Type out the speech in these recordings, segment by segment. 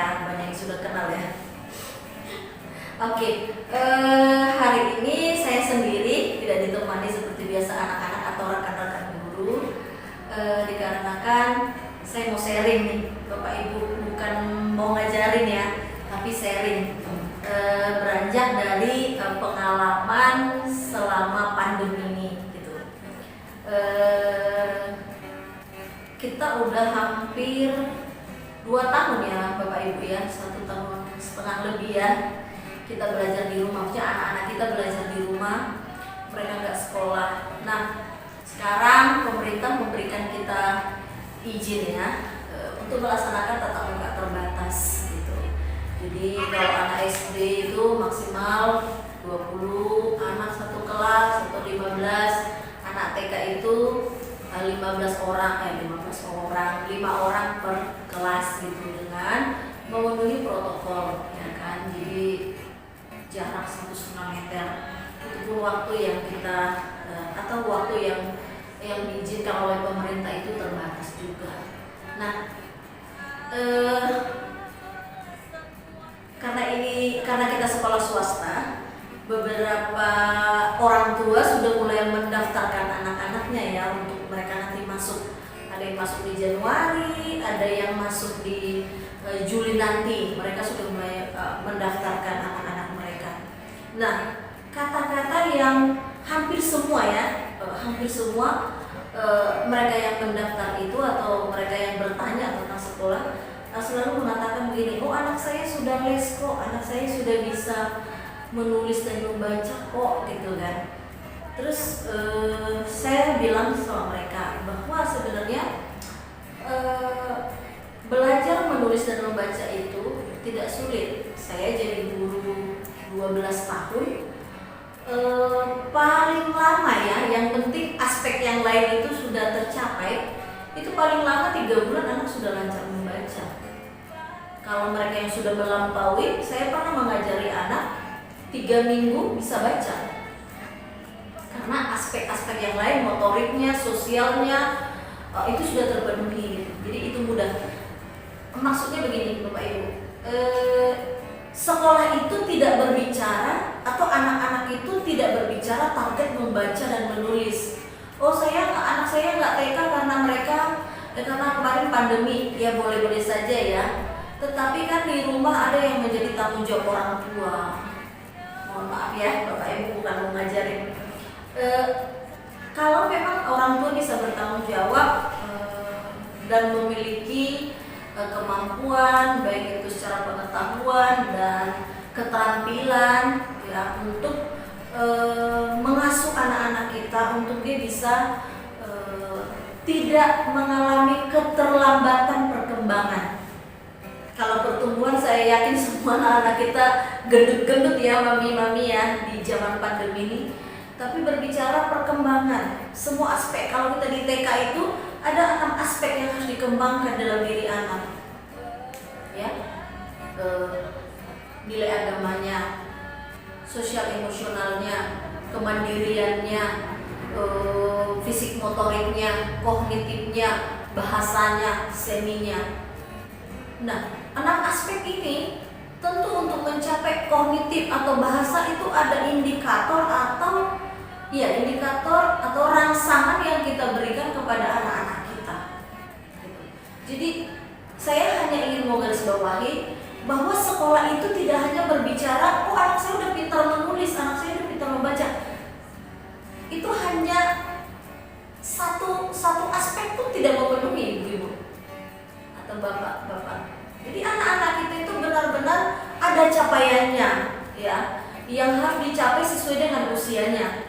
ya, banyak yang sudah kenal ya. Oke, hari ini saya sendiri, tidak ditemani seperti biasa anak-anak atau rekan-rekan guru, dikarenakan saya mau sharing nih, Bapak Ibu, bukan mau ngajarin ya, tapi sharing. Beranjak dari pengalaman selama pandemi ini gitu. Kita udah hampir 2 tahun ya Bapak Ibu ya, 1,5 tahun lebih ya kita belajar di rumah, maksudnya anak-anak kita belajar di rumah, mereka nggak sekolah. Nah sekarang pemerintah memberikan kita izin ya untuk melaksanakan tatap muka terbatas gitu. Jadi kalau anak SD itu maksimal 20 anak satu kelas atau 15, anak TK itu 15 orang, 5 orang per kelas gitu, dengan memenuhi protokol ya kan. Jadi jarak 1,5 meter itu pun waktu yang kita atau waktu yang diizinkan oleh pemerintah itu terbatas juga. Nah karena kita sekolah swasta, beberapa orang tua sudah mulai mendaftarkan anak-anaknya ya untuk mereka nanti masuk. Ada yang masuk di Januari, ada yang masuk di Juli nanti. Mereka sudah mulai mendaftarkan anak-anak mereka. Nah, kata-kata yang hampir semua ya, mereka yang mendaftar itu atau mereka yang bertanya tentang sekolah selalu mengatakan begini, oh anak saya sudah les kok, anak saya sudah bisa menulis dan membaca kok gitu kan. Terus saya bilang sama mereka bahwa sebenarnya belajar menulis dan membaca itu tidak sulit. Saya jadi guru 12 tahun, paling lama ya, yang penting aspek yang lain itu sudah tercapai, itu paling lama 3 bulan anak sudah lancar membaca. Kalau mereka yang sudah melampaui, saya pernah mengajari anak 3 minggu bisa baca, karena aspek-aspek yang lain, motoriknya, sosialnya itu sudah terpenuhi. Jadi itu mudah. Maksudnya begini Bapak Ibu, sekolah itu tidak berbicara atau anak-anak itu tidak berbicara target membaca dan menulis. Oh anak saya nggak TK karena karena kemarin pandemi, ya boleh-boleh saja ya. Tetapi kan di rumah ada yang menjadi tanggung jawab orang tua. Mohon maaf ya Bapak Ibu, bukan mau ngajarin. Kalau memang orang tua bisa bertanggung jawab dan memiliki kemampuan baik itu secara pengetahuan dan keterampilan ya untuk mengasuh anak-anak kita untuk dia bisa tidak mengalami keterlambatan perkembangan. Kalau pertumbuhan saya yakin semua anak-anak kita gendut-gendut ya mami-mami ya di zaman pandemi ini. Tapi berbicara perkembangan, semua aspek, kalau kita di TK itu ada 6 aspek yang harus dikembangkan dalam diri anak. Ya, nilai agamanya, sosial emosionalnya, kemandiriannya, fisik motoriknya, kognitifnya, bahasanya, seminya. Nah, 6 aspek ini tentu untuk mencapai kognitif atau bahasa itu ada indikator atau rangsangan yang kita berikan kepada anak-anak kita. Jadi saya hanya ingin menggarisbawahi bahwa sekolah itu tidak hanya berbicara, oh anak saya udah pintar menulis, anak saya udah pintar membaca. Itu hanya satu aspek pun tidak memenuhi ibu-ibu atau bapak-bapak. Jadi anak-anak kita itu benar-benar ada capaiannya ya, yang harus dicapai sesuai dengan usianya.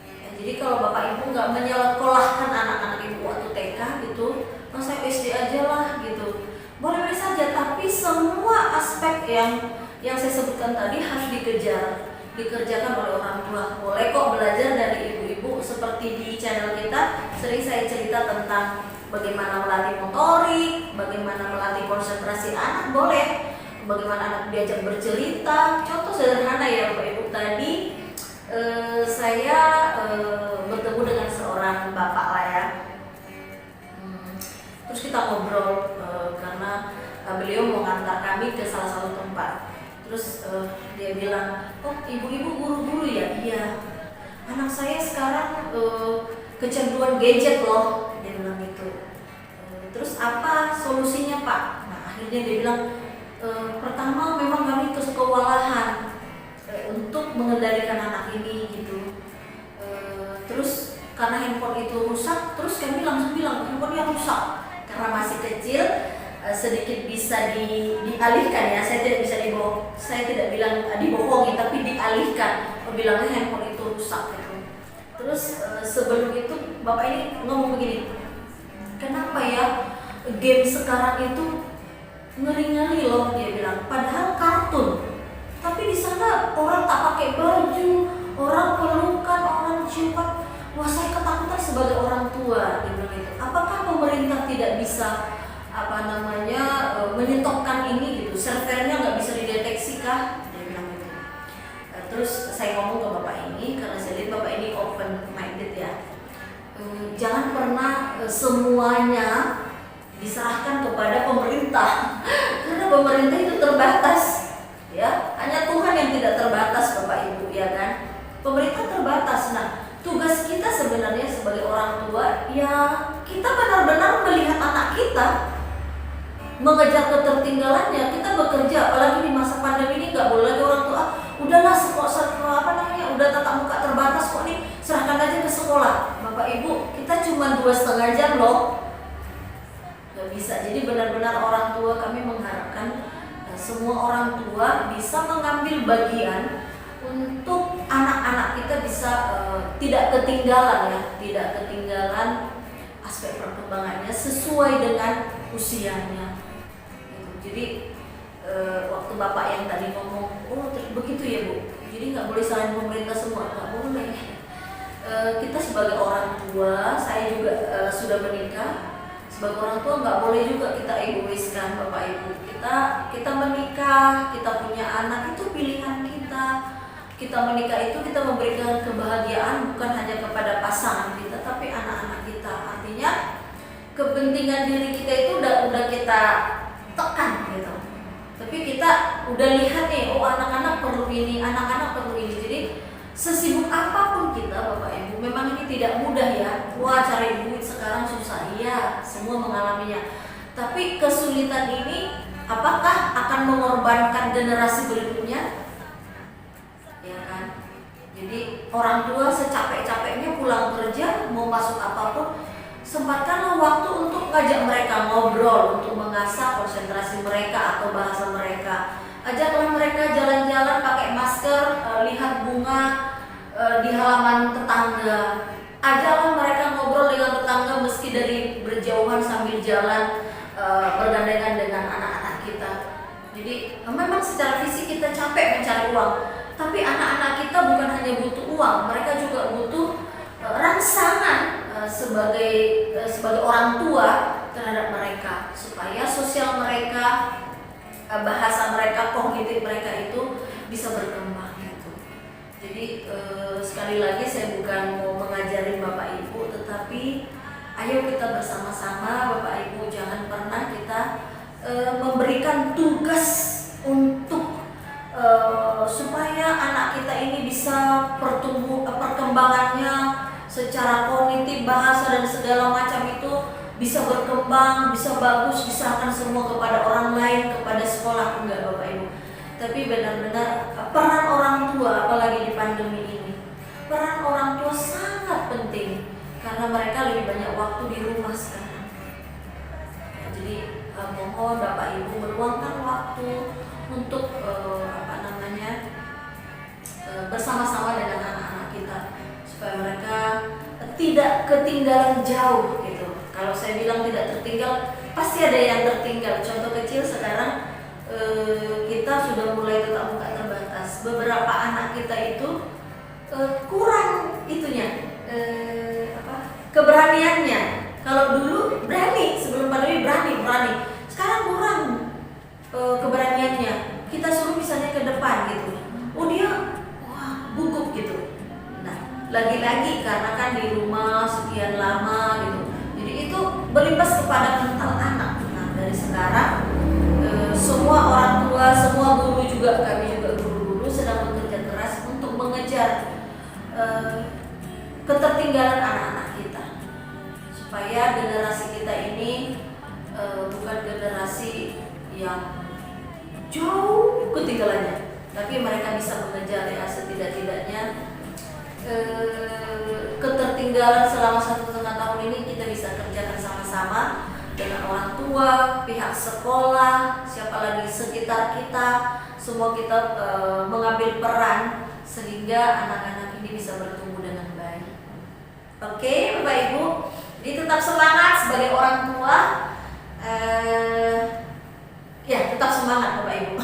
Ya, jadi kalau bapak ibu nggak menyekolahkan anak-anak ibu waktu TK gitu, saya SD aja lah gitu, boleh saja. Tapi semua aspek yang saya sebutkan tadi harus dikerjakan oleh orang tua. Boleh kok belajar dari ibu-ibu, seperti di channel kita sering saya cerita tentang bagaimana melatih motorik, bagaimana melatih konsentrasi anak, boleh. Bagaimana anak diajak bercerita. Contoh sederhana ya Bapak Ibu, tadi saya bertemu dengan seorang bapak lah ya. Terus kita ngobrol karena beliau mau ngantar kami ke salah satu tempat. Terus dia bilang, oh ibu-ibu guru-guru ya? Iya, anak saya sekarang kecanduan gadget loh, dia bilang gitu. Terus apa solusinya Pak? Nah akhirnya dia bilang, pertama memang kami kewalahan untuk mengendalikan anak ini gitu. Terus karena handphone itu rusak, terus kami langsung bilang handphonenya rusak karena masih kecil. Sedikit bisa dialihkan ya, saya tidak bilang dibohongi, tapi dialihkan, bilangnya handphone itu rusak gitu. Terus sebelum itu bapak ini ngomong begini, kenapa ya game sekarang itu ngeri-ngeri loh, dia bilang, padahal kartun, tapi di sana orang tak pakai baju, orang pelukan, orang ciuman. Wah saya ketakutan sebagai orang tua, dia bilang itu. Apakah pemerintah tidak bisa menyetopkan ini gitu, servernya nggak bisa dideteksi kah? Dia bilang gitu. Terus saya ngomong ke bapak ini, karena saya lihat bapak ini open minded ya, jangan pernah semuanya diserahkan kepada pemerintah karena pemerintah itu terbatas ya, hanya Tuhan yang tidak terbatas bapak ibu ya kan, pemerintah terbatas. Nah tugas kita sebenarnya sebagai orang tua ya, kita benar-benar melihat anak kita mengejar ketertinggalannya. Kita bekerja, apalagi di masa pandemi ini nggak boleh lagi orang tua udahlah udah tatap muka terbatas kok nih, serahkan aja ke sekolah. Bapak ibu, kita cuma 2,5 jam loh, nggak bisa. Jadi benar-benar orang tua, kami mengharapkan semua orang tua bisa mengambil bagian untuk anak-anak kita bisa tidak ketinggalan ya, tidak ketinggalan aspek perkembangannya sesuai dengan usianya. Jadi waktu bapak yang tadi ngomong, oh begitu ya bu, jadi nggak boleh salahin pemerintah semua, nggak boleh. Kita sebagai orang tua, saya juga sudah menikah, sebagai orang tua nggak boleh juga kita egoiskan bapak ibu. Kita menikah, kita punya anak, itu pilihan kita. Kita menikah itu kita memberikan kebahagiaan bukan hanya kepada pasangan kita, tapi anak-anak kita. Artinya kepentingan diri kita itu udah kita tekan gitu. Tapi kita udah lihat nih, oh anak-anak perlu ini, anak-anak perlu ini. Jadi sesibuk apapun kita bapak ibu, memang ini tidak mudah ya. Wah cari duit sekarang susah, iya semua mengalaminya. Tapi kesulitan ini apakah akan mengorbankan generasi berikutnya? Ya kan? Jadi orang tua secapek-capeknya pulang kerja, mau masuk apapun, sempatkanlah waktu untuk ngajak mereka ngobrol, untuk mengasah konsentrasi mereka atau bahasa mereka. Ajaklah mereka jalan-jalan pakai masker, lihat bunga di halaman tetangga. Ajaklah mereka ngobrol dengan tetangga meski dari berjauhan sambil jalan, bergandengan dengan anak-anak kita. Jadi memang secara fisik kita capek mencari uang, tapi anak-anak kita bukan hanya butuh uang, mereka juga butuh rangsangan sebagai orang tua terhadap mereka, supaya sosial mereka, bahasa mereka, kognitif mereka itu bisa berkembang gitu. Jadi sekali lagi saya bukan mau mengajarin bapak ibu, tetapi ayo kita bersama-sama bapak ibu, jangan pernah kita memberikan tugas untuk supaya anak kita ini bisa perkembangannya secara kognitif, bahasa dan segala macam itu bisa berkembang, bisa bagus, diserahkan semua kepada orang lain, kepada sekolah, enggak bapak ibu. Tapi benar-benar peran orang tua, apalagi di pandemi ini, peran orang tua sangat penting karena mereka lebih banyak waktu di rumah sekarang. Jadi mohon bapak ibu meluangkan waktu untuk bersama-sama dengan anak-anak kita, supaya mereka tidak ketinggalan jauh gitu. Kalau saya bilang tidak tertinggal, pasti ada yang tertinggal. Contoh kecil sekarang kita sudah mulai tatap muka terbatas. Beberapa anak kita itu kurang itunya, keberaniannya. Kalau dulu berani, sebelum pandemi berani. Sekarang kurang keberaniannya. Kita suruh misalnya ke depan gitu, oh dia gugup gitu. Nah, lagi-lagi karena kan di rumah sekian lama gitu, jadi itu berimbas kepada mental anak. Nah, dari sekarang semua orang tua, semua guru juga, kami juga guru-guru sedang bekerja keras untuk mengejar ketertinggalan anak-anak kita, supaya generasi kita ini bukan generasi yang jauh ketinggalannya, tapi mereka bisa mengejar ya setidak-tidaknya ketertinggalan selama 1,5 tahun ini kita bisa kerjakan sama-sama dengan orang tua, pihak sekolah, siapa lagi sekitar kita, semua kita mengambil peran sehingga anak-anak ini bisa bertumbuh dengan baik. Oke, Bapak Ibu, jadi tetap semangat sebagai orang tua. Ya, tetap semangat Bapak Ibu.